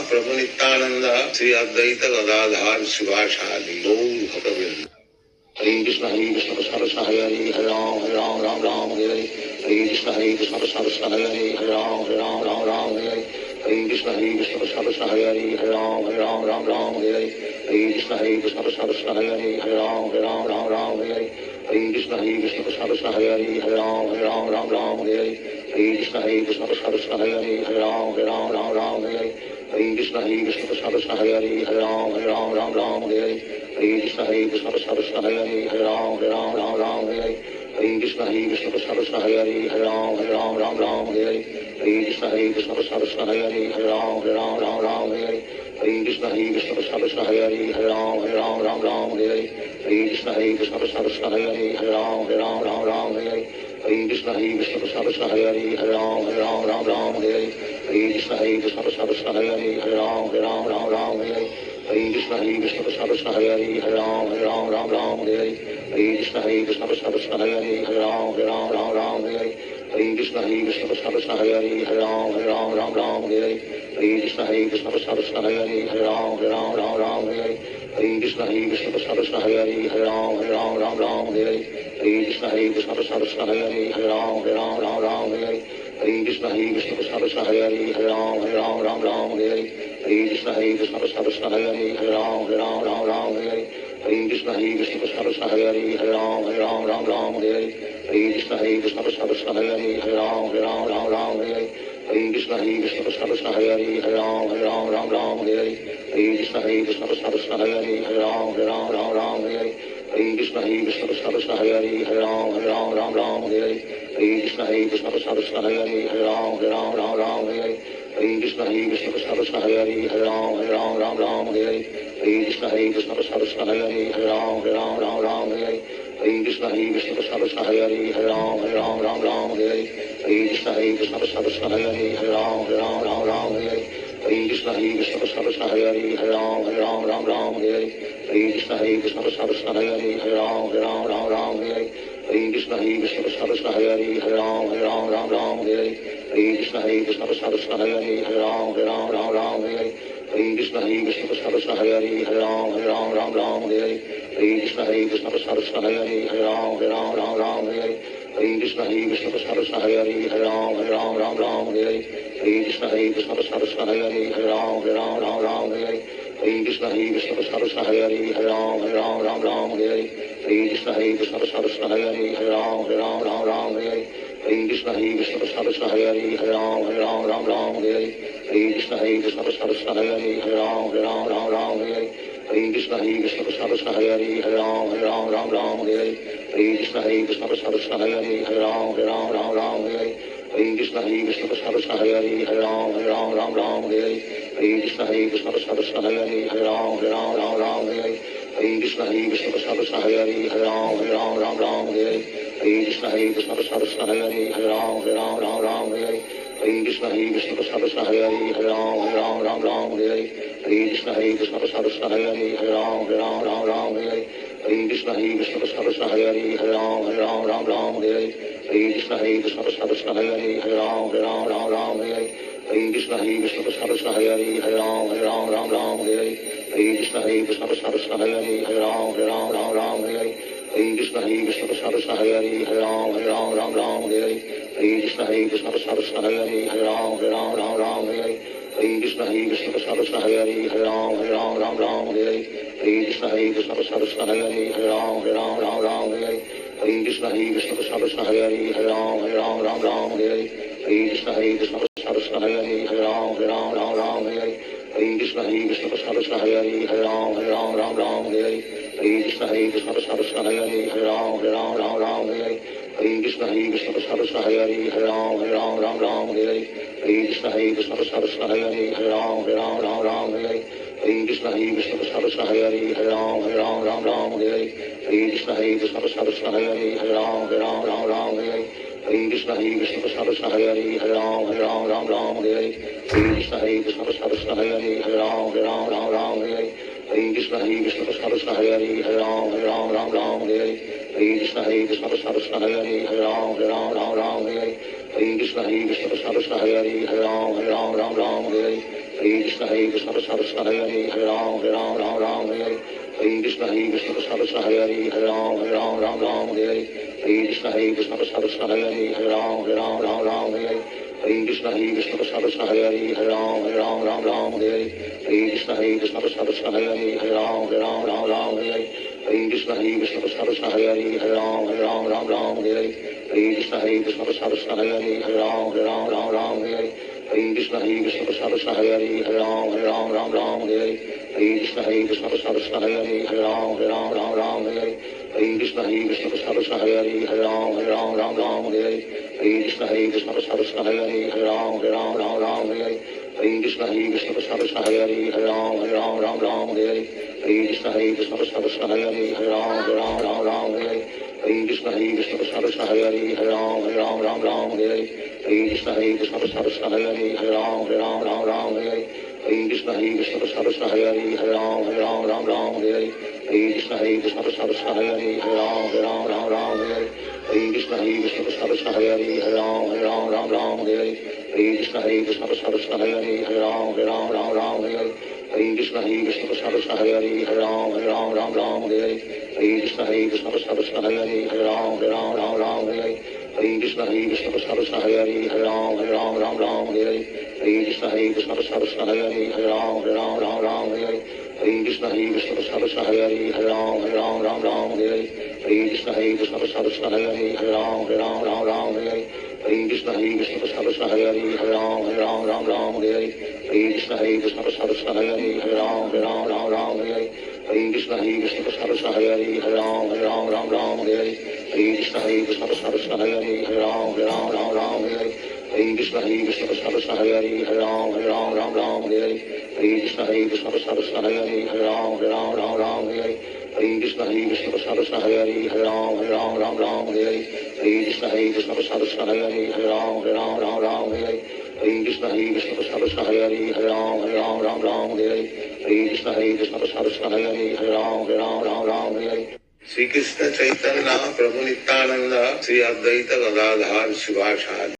Mahaprabhu Nityanand Shri Advaita Gadadhar शिवासादि Gaur भक्तवृंद। Hare Krishna Krishna Krishna Hare Hare Hare Ram Ram Ram Hare Hare. Hare Krishna Krishna Krishna Hare Hare Hare Ram Ram Hare Hare. Hare Krishna Krishna Krishna Hare Hare Hare Ram Ram Hare Hare. Hare Krishna Krishna Krishna Hare Hare Hare Ram Hare Hare. Hare Krishna Krishna Krishna Hare Hare Hare Ram Hare Hare. Hare Krishna Krishna Krishna Hare Hare Hare Ram Hare Hare. Hare Krishna Krishna Krishna Hare Hare Hare Ram Hare Hare. Hare Krishna Krishna Krishna Hare Hare Hare Ram Hare Hare. Hare Krishna Krishna Krishna Hare Hare Hare Ram Hare Hare. Hare Krishna Krishna Krishna Hare Hare Hare Ram Hare Hare. Hare Krishna Krishna Krishna Hare Hare Hare Ram Hare Hare. Hare Krishna Krishna Krishna Hare Hare Hare Ram Hare Hare. Hare Krishna Krishna Krishna Hare Hare Hare Ram Hare Hare. Hare Krishna Krishna Krishna Hare Hare Hare Ram Hare Hare. Hare Krishna Krishna Krishna Hare Hare Hare Ram Hare Hare. Hare Krishna Krishna Krishna Hare Hare Hare Ram Hare Hare. Hare Krishna Krishna Krishna Hare Hare Hare Ram Hare Hare. Hare Krishna Krishna Krishna Hare Hare Hare Ram Hare Hare. Hare Krishna Krishna Krishna Hare Hare Hare Ram Hare Hare. Hare Krishna Krishna Krishna Hare Hare Hare Ram Hare Hare. Hare Krishna Krishna Krishna Hare Hare Hare Ram Hare Hare. Hare Krishna Krishna Krishna Hare Hare Hare Ram Hare Hare. Hare Krishna Krishna Krishna Hare Hare Hare Ram Hare Hare. Hare Krishna Krishna Krishna Hare Hare Hare Ram Hare Hare. Hare Krishna Krishna Krishna Hare Hare Hare Ram Hare Hare. Hare Krishna Krishna Krishna Hare Hare Hare Ram Hare Hare. Hare Krishna Krishna Krishna Hare Hare Hare Ram Hare Hare. Hare Krishna Krishna Krishna Hare Hare Hare Ram Hare Hare. Hare Krishna Krishna Krishna Hare Hare Hare Ram Hare Hare. Hare Krishna Krishna Krishna Hare Hare Hare Ram Hare Hare. Hare Krishna Krishna Krishna Hare Hare Hare Ram Hare Hare. Hare Krishna Krishna Krishna Hare Hare Hare Ram Hare Hare. Hare Krishna Krishna Krishna Hare Hare Hare Ram Hare Hare. Hare Krishna Krishna Krishna Hare Hare Hare Ram Hare Hare. Hare Krishna Krishna Krishna Hare Hare Hare Ram Hare Hare. Hare Krishna Krishna Krishna Hare Hare Hare Ram Hare Hare. Hare Krishna Krishna Krishna Hare Hare Hare Ram Hare Hare. Hare Krishna Krishna Krishna Hare Hare Hare Ram Hare Hare. Hare Krishna Krishna Krishna Hare Hare Hare Ram Hare Hare. Hare Krishna Krishna Krishna Hare Hare Hare Ram Hare Hare. Hare Krishna Krishna Krishna Hare Hare Hare Ram Hare Hare. Hare Krishna Krishna Krishna Hare Hare Hare Ram Hare Hare. Hare Krishna Krishna Krishna Hare Hare Hare Ram Hare Hare. Hare Krishna Krishna Krishna Hare Hare Hare Ram Hare Hare. Hare Krishna Krishna Krishna Hare Hare Hare Ram Hare Hare. Hare Krishna Krishna Krishna Hare Hare Hare Ram Hare Hare. Hare Krishna Krishna Krishna Hare Hare Hare Ram Hare Hare. Hare Krishna Krishna Krishna Hare Hare Hare Ram Hare Hare. Hare Krishna Krishna Krishna Hare Hare Hare Ram Hare Hare. Hare Krishna Krishna Krishna Hare Hare Hare Ram Hare Hare. Hare Krishna Krishna Krishna Hare Hare Hare Ram Hare Hare. Hare Krishna Krishna Krishna Hare Hare Hare Ram Hare Hare. Hare Krishna Krishna Krishna Hare Hare Hare Ram Hare Hare. Hare Krishna Krishna Krishna Hare Hare Hare Ram Hare Hare. Hare Krishna Krishna Krishna Hare Hare Hare Ram Hare Hare. Hare Krishna Krishna Krishna Hare Hare Hare Ram Hare Hare. Hare Krishna Krishna Krishna Hare Hare Hare Ram Hare Hare. Hare Krishna Krishna Krishna Hare Hare Hare Ram Hare Hare. Hare Krishna Krishna Krishna Hare Hare Hare Ram Hare Hare. Hare Krishna Krishna Krishna Hare Hare Hare Ram Hare Hare. Hare Krishna Krishna Krishna Hare Hare Hare Ram Hare Hare. Hare Krishna Krishna Krishna Hare Hare Hare Ram Hare Hare. Hare Krishna Krishna Krishna Hare Hare Hare Ram Hare Hare. Hare Krishna Krishna Krishna Hare Hare Hare Ram Hare Hare. Hare Krishna Krishna Krishna Hare Hare Hare Ram Hare Hare. Hare Krishna Krishna Krishna Hare Hare Hare Ram Hare Hare. Hare Krishna Krishna Krishna Hare Hare Hare Ram Hare Hare. Hare Krishna Krishna Krishna Hare Hare Hare Ram Hare Hare. Hare Krishna Krishna Krishna Hare Hare Hare Ram Hare Hare. Hare Krishna Krishna Krishna Hare Hare Hare Ram Hare Hare. Hare Krishna Krishna Krishna Hare Hare Hare Ram Hare Hare. Hare Krishna Krishna Krishna Hare Hare Hare Ram Hare Hare. Hare Krishna Krishna Krishna Hare Hare Hare Ram Hare Hare. Hare Krishna Krishna Krishna Hare Hare Hare Ram Ram Ram Hare Hare Hare Krishna Krishna Krishna Hare Hare Hare Ram Ram Hare Hare Hare Krishna Krishna Krishna Hare Hare Hare Ram Ram Hare Hare Hare Krishna Krishna Krishna Hare Hare Hare Ram Ram Hare Hare Hare Krishna Krishna Krishna Hare Hare Hare Ram Ram Hare Hare Hare Krishna Krishna Krishna Hare Hare Hare Ram Ram Hare Hare Hare Krishna Krishna Krishna Hare Hare Hare Ram Ram Hare Hare Hare Krishna Krishna Krishna Hare Hare Hare Ram Ram Hare Hare Hare Krishna Krishna Krishna Hare Hare Hare Ram Ram Hare Hare Hare Krishna Krishna Krishna Hare Hare Hare Ram Ram Hare Hare Hare Krishna Krishna Krishna Hare Hare Hare Ram Ram Hare Hare Hare Krishna Krishna Krishna Hare Hare Hare Ram Ram Hare Hare Hare Krishna Krishna Krishna Hare Hare Hare Ram Ram Hare Hare Hare Krishna Krishna Krishna Hare Hare Hare Ram Ram Hare Hare Hare Krishna Krishna Krishna Hare Hare Hare Ram Ram Hare Hare Hare Krishna Krishna Krishna Hare Hare Hare Ram Ram Hare Hare Hare Krishna Krishna Krishna Hare Hare Hare Ram Ram Hare Hare Hare Krishna Krishna Krishna Hare Hare Hare Ram Ram Hare Hare Hare Krishna Krishna Krishna Hare Hare Hare Ram Ram Hare Hare Hare Krishna Krishna Krishna Hare Hare Hare Ram Ram Hare Hare Hare Krishna Krishna Krishna Hare Hare Hare Ram Ram Hare Hare Hare Krishna Krishna Krishna Hare Hare Hare Ram Ram Hare Hare Hare Krishna Krishna Krishna Hare Hare Hare Ram Ram Hare Hare Hare Krishna Krishna Krishna Hare Hare Hare Ram Ram Hare Hare Hare Krishna Krishna Krishna Hare Hare Hare Ram Ram Hare Hare Hare Krishna Krishna Krishna Hare Hare Hare Ram Ram Hare Hare Hare Krishna Krishna Krishna Hare Hare Hare Ram Ram Hare Hare Hare Krishna Krishna Krishna Hare Hare Hare Ram Ram Hare Hare Hare Krishna Krishna Krishna Hare Hare Hare Ram Ram Hare Hare Hare Krishna Krishna Krishna Hare Hare Hare Ram Ram Hare Hare Hare Krishna Krishna Krishna Hare Hare Hare Ram Ram Hare Hare Hare Krishna Krishna Krishna Hare Hare Hare Ram Ram Hare Hare Hare Krishna Krishna Krishna Hare Hare Hare Ram Ram Hare Hare Hare Krishna Krishna Krishna Hare Hare Hare Ram Ram Hare Hare Hare Krishna Krishna Krishna Hare Hare Hare Ram Hare Hare Shri Krishna Chaitanya Prabhu Nityananda Shri Advaita Gadadhar Shivasadi